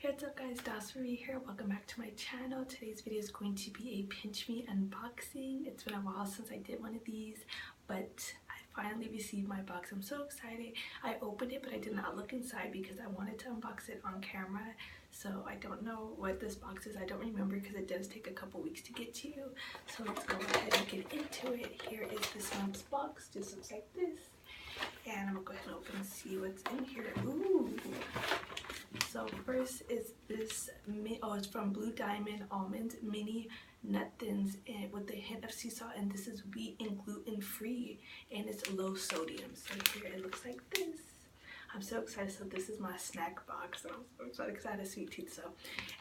What's up guys, Marie here. Welcome back to my channel. Today's video is going to be a PinchMe unboxing. It's been a while since I did one of these, but I finally received my box. I'm so excited. I opened it, but I did not look inside because I wanted to unbox it on camera. So I don't know what this box is. I don't remember because it does take a couple weeks to get to you. So let's go ahead and get into it. Here is this month's box. Just looks like this. And I'm gonna go ahead and open and see what's in here. Ooh. So first is this, it's from Blue Diamond Almond Mini Nut Thins and with a hint of sea salt, and this is wheat and gluten free and it's low sodium. So here it looks like this. I'm so excited. So this is my snack box. So I'm so excited because I had a sweet tooth. So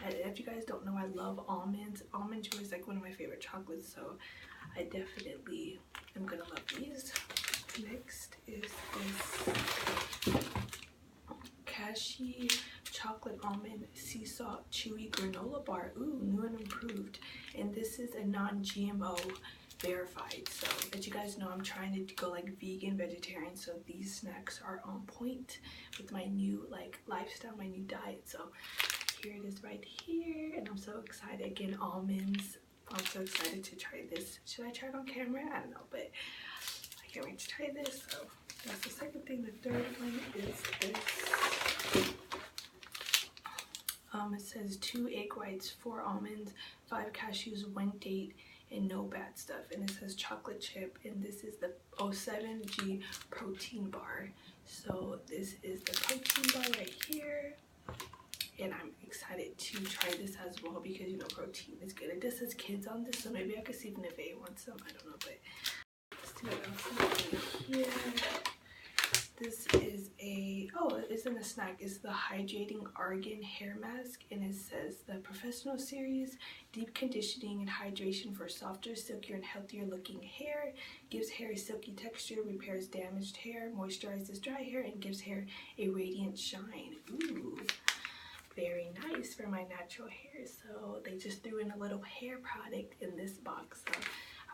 and if you guys don't know, I love almonds. Almond Joy is like one of my favorite chocolates. So I definitely am gonna love these. Next is this cashew chocolate almond sea salt chewy granola bar. Ooh, new and improved. And this is a non-GMO verified. So as you guys know, I'm trying to go like vegan, vegetarian. So these snacks are on point with my new like lifestyle, my new diet. So here it is right here. And I'm so excited. Again, almonds. I'm so excited to try this. Should I try it on camera? I don't know, but I can't wait to try this. So that's the second thing. The third one is this. It says 2 egg whites, 4 almonds, 5 cashews, 1 date, and no bad stuff. And it says chocolate chip, and this is the 07G protein bar. So this is the protein bar right here. And I'm excited to try this as well because you know protein is good. And this says kids on this, so maybe I could see if Neve wants some. I don't know, but let's see what else is in here. This is a, it isn't a snack, it's the Hydrating Argan Hair Mask, and it says the Professional Series, deep conditioning and hydration for softer, silkier, and healthier looking hair, gives hair a silky texture, repairs damaged hair, moisturizes dry hair, and gives hair a radiant shine. Ooh, very nice for my natural hair. So they just threw in a little hair product in this box. So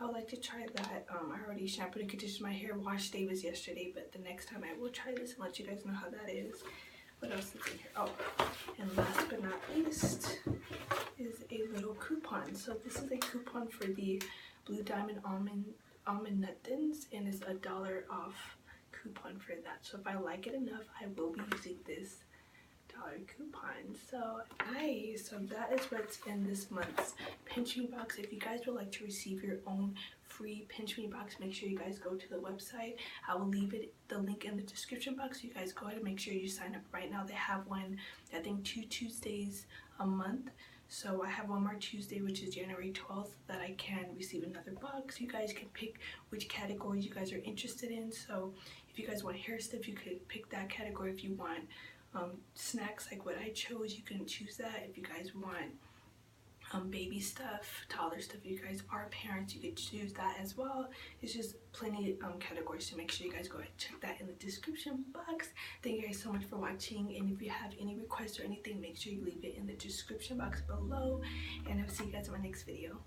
I would like to try that. I already shampooed and conditioned my hair. Wash day was yesterday, but the next time I will try this and let you guys know how that is. What else is in here? Oh, and last but not least is a little coupon. So this is a coupon for the Blue Diamond Almond Nut Thins, and it's $1 off coupon for that. So if I like it enough, I will be using this coupon. So nice. So that is what's in this month's PinchMe box. If you guys would like to receive your own free PinchMe box, make sure you guys go to the website. I will leave the link in the description box, so you guys go ahead and make sure you sign up right now. They have one, I think 2 Tuesdays a month. So I have one more Tuesday, which is January 12th, that I can receive another box. You guys can pick which categories you guys are interested in. So if you guys want hair stuff, you could pick that category. If you want snacks like what I chose, you can choose that. If you guys want baby stuff, toddler stuff, if you guys are parents, you could choose that as well. It's just plenty of categories, so make sure you guys go ahead and check that in the description box. Thank you guys so much for watching, and if you have any requests or anything, make sure you leave it in the description box below, and I'll see you guys in my next video.